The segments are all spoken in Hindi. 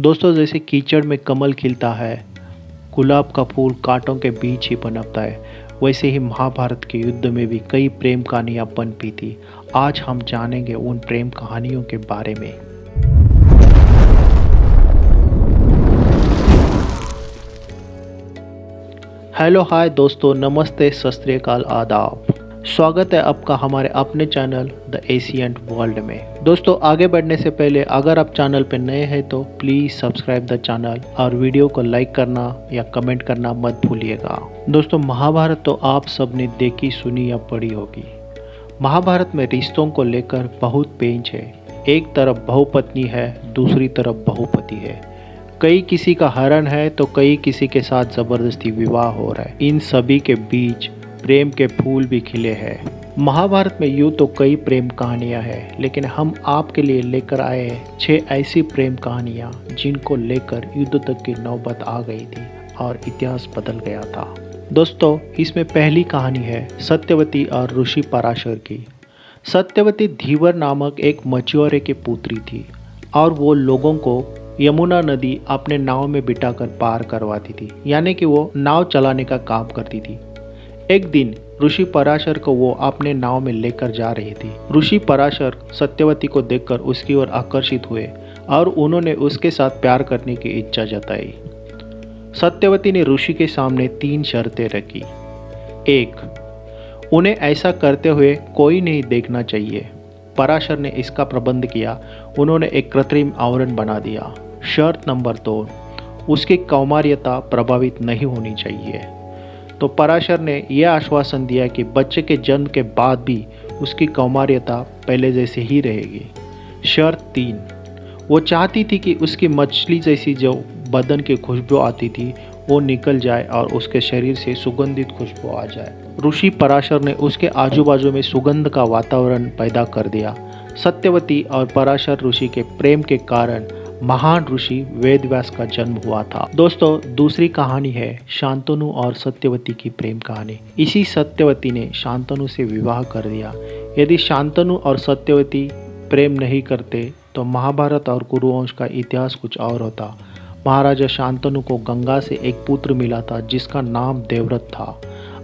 दोस्तों, जैसे कीचड़ में कमल खिलता है, गुलाब का फूल कांटों के बीच ही पनपता है, वैसे ही महाभारत के युद्ध में भी कई प्रेम कहानियां पनपी थी। आज हम जानेंगे उन प्रेम कहानियों के बारे में। हेलो हाय दोस्तों, नमस्ते, सत श्री अकाल, आदाब। स्वागत है आपका हमारे अपने चैनल द एशियंट वर्ल्ड में। दोस्तों, आगे बढ़ने से पहले अगर आप चैनल पर नए हैं तो प्लीज़ सब्सक्राइब द चैनल और वीडियो को लाइक करना या कमेंट करना मत भूलिएगा। दोस्तों, महाभारत तो आप सबने देखी, सुनी या पढ़ी होगी। महाभारत में रिश्तों को लेकर बहुत पेंच है। एक तरफ बहुपत्नी है, दूसरी तरफ बहुपति है। कई किसी का हरण है तो कई किसी के साथ ज़बरदस्ती विवाह हो रहा है। इन सभी के बीच प्रेम के फूल भी खिले हैं। महाभारत में यूँ तो कई प्रेम कहानियाँ हैं, लेकिन हम आपके लिए लेकर आए हैं 6 ऐसी प्रेम कहानियाँ जिनको लेकर युद्ध तक की नौबत आ गई थी और इतिहास बदल गया था। दोस्तों, इसमें पहली कहानी है सत्यवती और ऋषि पराशर की। सत्यवती धीवर नामक एक मछुआरे की पुत्री थी और वो लोगों को यमुना नदी अपने नाव में बिठाकर पार करवाती थी, यानी कि वो नाव चलाने का काम करती थी। एक दिन ऋषि पराशर को वो अपने नाव में लेकर जा रही थी। ऋषि पराशर सत्यवती को देखकर उसकी ओर आकर्षित हुए और उन्होंने उसके साथ प्यार करने की इच्छा जताई। सत्यवती ने ऋषि के सामने 3 शर्तें रखी। 1, उन्हें ऐसा करते हुए कोई नहीं देखना चाहिए। पराशर ने इसका प्रबंध किया। उन्होंने एक कृत्रिम आवरण बना दिया। शर्त नंबर 2, उसकी कौमार्यता प्रभावित नहीं होनी चाहिए। तो पराशर ने यह आश्वासन दिया कि बच्चे के जन्म के बाद भी उसकी कौमार्यता पहले जैसे ही रहेगी। शर्त 3, वो चाहती थी कि उसकी मछली जैसी जो बदन की खुशबू आती थी वो निकल जाए और उसके शरीर से सुगंधित खुशबू आ जाए। ऋषि पराशर ने उसके आजू बाजू में सुगंध का वातावरण पैदा कर दिया। सत्यवती और पराशर ऋषि के प्रेम के कारण महान ऋषि वेदव्यास का जन्म हुआ था। दोस्तों, दूसरी कहानी है शांतनु और सत्यवती की प्रेम कहानी। इसी सत्यवती ने शांतनु से विवाह कर दिया। यदि शांतनु और सत्यवती प्रेम नहीं करते तो महाभारत और कुरुवंश का इतिहास कुछ और होता। महाराजा शांतनु को गंगा से एक पुत्र मिला था जिसका नाम देवव्रत था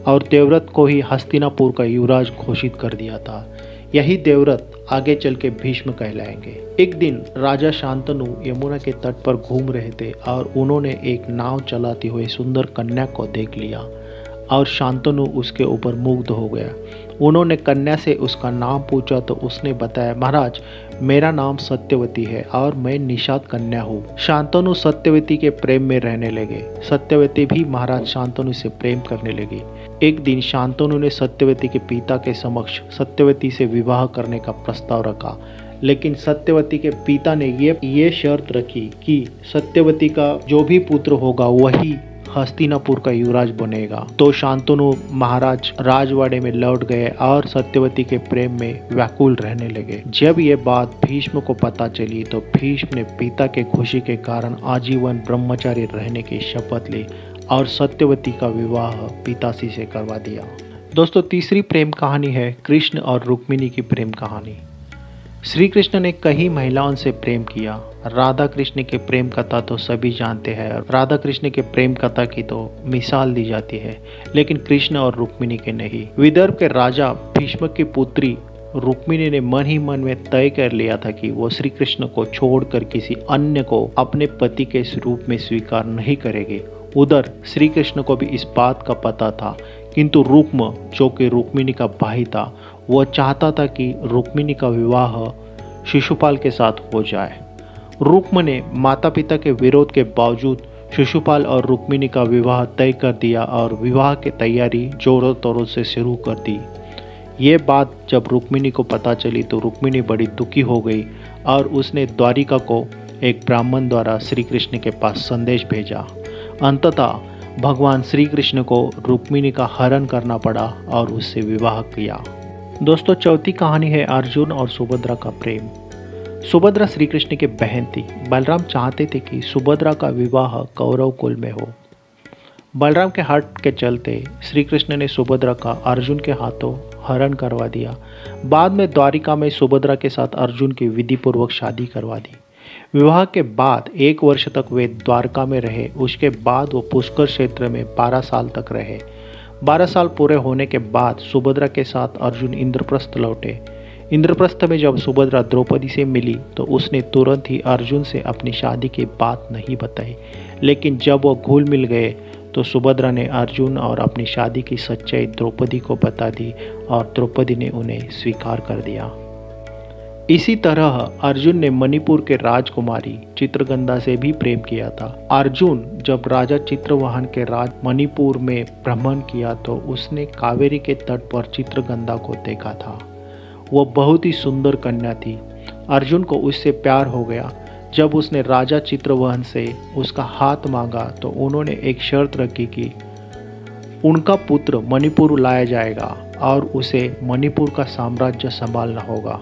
और देवव्रत को ही हस्तिनापुर का युवराज घोषित कर दिया था। यही देवव्रत आगे चल के भीष्म कहलाएंगे। एक दिन राजा शांतनु यमुना के तट पर घूम रहे थे और उन्होंने एक नाव चलाती हुई सुंदर कन्या को देख लिया और शांतनु उसके ऊपर मुग्ध हो गया। उन्होंने कन्या से उसका नाम पूछा तो उसने बताया, महाराज, मेरा नाम सत्यवती है और मैं निषाद कन्या हूँ। शांतनु सत्यवती के प्रेम में रहने लगे। सत्यवती भी महाराज शांतनु से प्रेम करने लगी। एक दिन शांतनु ने सत्यवती के पिता के समक्ष सत्यवती से विवाह करने का प्रस्ताव रखा, लेकिन सत्यवती के पिता ने ये शर्त रखी कि सत्यवती का जो भी पुत्र होगा वही हस्तिनापुर का युवराज बनेगा। तो शांतनु महाराज राजवाड़े में लौट गए और सत्यवती के प्रेम में व्याकुल रहने लगे। जब ये बात भीष्म को पता चली तो भीष्म ने पिता के खुशी के कारण आजीवन ब्रह्मचारी रहने की शपथ ली और सत्यवती का विवाह पिताश्री से करवा दिया। दोस्तों, तीसरी प्रेम कहानी है कृष्ण और रुक्मिणी की प्रेम कहानी। श्री कृष्ण ने कई महिलाओं से प्रेम किया। राधा कृष्ण के प्रेम कथा तो सभी जानते हैं। राधा कृष्ण के प्रेम कथा की तो मिसाल दी जाती है, लेकिन कृष्ण और रुक्मिणी के नहीं। विदर्भ के राजा भीष्म की पुत्री रुक्मिणी ने मन ही मन में तय कर लिया था कि वो श्री कृष्ण को छोड़कर किसी अन्य को अपने पति के रूप में स्वीकार नहीं करेगी। उधर श्री कृष्ण को भी इस बात का पता था, किंतु रुक्म, जो कि रुक्मिणी का भाई था, वह चाहता था कि रुक्मिणी का विवाह शिशुपाल के साथ हो जाए। रुक्म ने माता पिता के विरोध के बावजूद शिशुपाल और रुक्मिणी का विवाह तय कर दिया और विवाह की तैयारी जोरों तोरों से शुरू कर दी। ये बात जब रुक्मिणी को पता चली तो रुक्मिणी बड़ी दुखी हो गई और उसने द्वारिका को एक ब्राह्मण द्वारा श्री कृष्ण के पास संदेश भेजा। अंततः भगवान श्री कृष्ण को रुक्मिणी का हरण करना पड़ा और उससे विवाह किया। दोस्तों, चौथी कहानी है अर्जुन और सुभद्रा का प्रेम। सुभद्रा श्री कृष्ण की बहन थी। बलराम चाहते थे कि सुभद्रा का विवाह कौरव कुल में हो। बलराम के हट के चलते श्री कृष्ण ने सुभद्रा का अर्जुन के हाथों हरण करवा दिया। बाद में द्वारिका में सुभद्रा के साथ अर्जुन की विधिपूर्वक शादी करवा दी। विवाह के बाद 1 वर्ष तक वे द्वारका में रहे। उसके बाद वो पुष्कर क्षेत्र में 12 साल तक रहे। 12 साल पूरे होने के बाद सुभद्रा के साथ अर्जुन इंद्रप्रस्थ लौटे। इंद्रप्रस्थ में जब सुभद्रा द्रौपदी से मिली तो उसने तुरंत ही अर्जुन से अपनी शादी की बात नहीं बताई, लेकिन जब वो घुल मिल गए तो सुभद्रा ने अर्जुन और अपनी शादी की सच्चाई द्रौपदी को बता दी और द्रौपदी ने उन्हें स्वीकार कर दिया। इसी तरह अर्जुन ने मणिपुर के राजकुमारी चित्रगंधा से भी प्रेम किया था। अर्जुन जब राजा चित्रवाहन के राज मणिपुर में भ्रमण किया तो उसने कावेरी के तट पर चित्रगंधा को देखा था। वह बहुत ही सुंदर कन्या थी। अर्जुन को उससे प्यार हो गया। जब उसने राजा चित्रवाहन से उसका हाथ मांगा तो उन्होंने एक शर्त रखी कि उनका पुत्र मणिपुर लाया जाएगा और उसे मणिपुर का साम्राज्य संभालना होगा।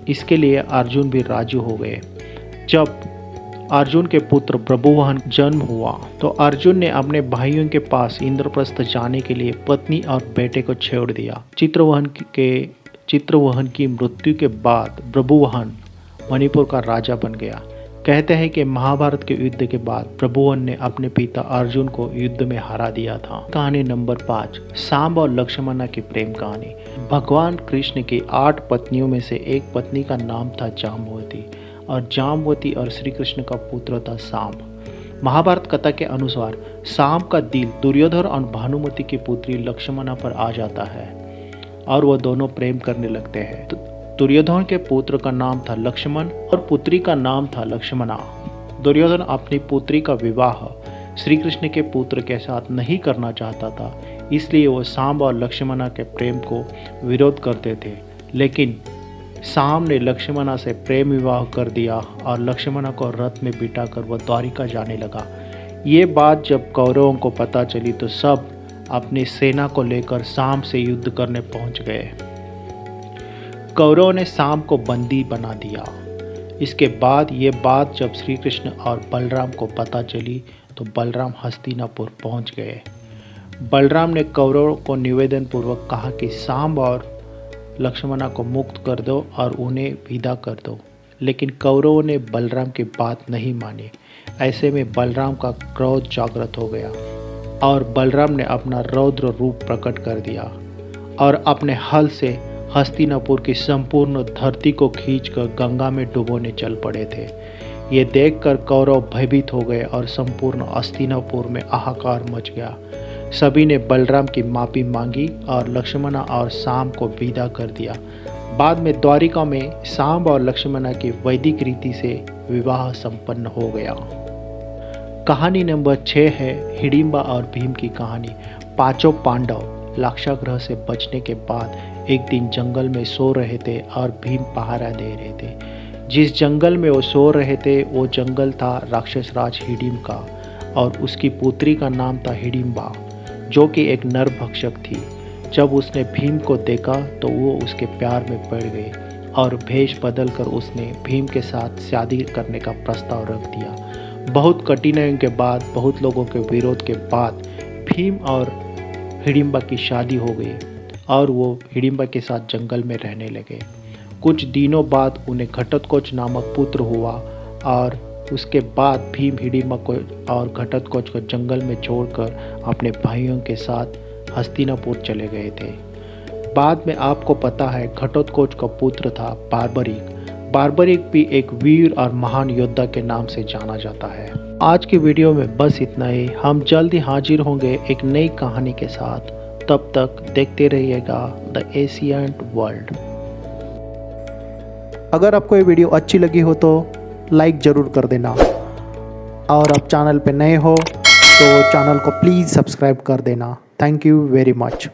इसके लिए अर्जुन भी राजी हो गए। जब अर्जुन के पुत्र प्रभुवाहन जन्म हुआ तो अर्जुन ने अपने भाइयों के पास इंद्रप्रस्थ जाने के लिए पत्नी और बेटे को छोड़ दिया। चित्रवाहन की मृत्यु के बाद प्रभुवाहन मणिपुर का राजा बन गया। कहते हैं कि महाभारत के युद्ध के बाद प्रभुवाहन ने अपने पिता अर्जुन को युद्ध में हरा दिया था। कहानी नंबर 5, सांब और लक्ष्मणा की प्रेम कहानी। भगवान कृष्ण की 8 पत्नियों में से एक पत्नी का नाम था जाम्बवती और जाम्बवती और श्री कृष्ण का पुत्र था सांब। महाभारत कथा के अनुसार सांब का दिल दुर्योधन और भानुमति की पुत्री लक्ष्मणा पर आ जाता है और वह दोनों प्रेम करने लगते हैं। दुर्योधन के पुत्र का नाम था लक्ष्मण और पुत्री का नाम था लक्ष्मणा। दुर्योधन अपनी पुत्री का विवाह श्री कृष्ण के पुत्र के साथ नहीं करना चाहता था, इसलिए वो सांब और लक्ष्मणा के प्रेम को विरोध करते थे। लेकिन सांब ने लक्ष्मणा से प्रेम विवाह कर दिया और लक्ष्मणा को रथ में बिठाकर वह द्वारिका जाने लगा। ये बात जब कौरवों को पता चली तो सब अपनी सेना को लेकर सांब से युद्ध करने पहुंच गए। कौरवों ने सांब को बंदी बना दिया। इसके बाद ये बात जब श्री कृष्ण और बलराम को पता चली तो बलराम हस्तिनापुर पहुंच गए। बलराम ने कौरवों को निवेदन पूर्वक कहा कि सांब और लक्ष्मणा को मुक्त कर दो और उन्हें विदा कर दो, लेकिन कौरवों ने बलराम की बात नहीं मानी। ऐसे में बलराम का क्रोध जागृत हो गया और बलराम ने अपना रौद्र रूप प्रकट कर दिया और अपने हल से हस्तिनापुर की संपूर्ण धरती को खींचकर गंगा में डुबोने चल पड़े थे। ये देखकर कौरव भयभीत हो गए और संपूर्ण हस्तिनापुर में हाहाकार मच गया। सभी ने बलराम की माफी मांगी और लक्ष्मणा और सांब को विदा कर दिया। बाद में द्वारिका में सांब और लक्ष्मणा की वैदिक रीति से विवाह संपन्न हो गया। कहानी नंबर 6 है हिडिंबा और भीम की कहानी। पांचों पांडव लाक्षागृह से बचने के बाद एक दिन जंगल में सो रहे थे और भीम पहरा दे रहे थे। जिस जंगल में वो सो रहे थे वो जंगल था राक्षस राज हिडिंब का और उसकी पुत्री का नाम था हिडिंबा, जो कि एक नरभक्षक थी। जब उसने भीम को देखा तो वो उसके प्यार में पड़ गई और भेष बदलकर उसने भीम के साथ शादी करने का प्रस्ताव रख दिया। बहुत कठिनाइयों के बाद, बहुत लोगों के विरोध के बाद भीम और हिडिंबा की शादी हो गई और वो हिडिंबा के साथ जंगल में रहने लगे। कुछ दिनों बाद उन्हें घटोत्कच नामक पुत्र हुआ और उसके बाद भीम हिडिंबा को और घटोत्कच को जंगल में छोड़कर अपने भाइयों के साथ हस्तिनापुर चले गए थे। बाद में आपको पता है घटोत्कच का पुत्र था बार्बरिक। बार्बरिक भी एक वीर और महान योद्धा के नाम से जाना जाता है। आज की वीडियो में बस इतना ही। हम जल्द ही हाजिर होंगे एक नई कहानी के साथ। तब तक देखते रहिएगा द एशियंट वर्ल्ड। अगर आपको ये वीडियो अच्छी लगी हो तो लाइक ज़रूर कर देना और आप चैनल पे नए हो तो चैनल को प्लीज़ सब्सक्राइब कर देना। Thank you very much.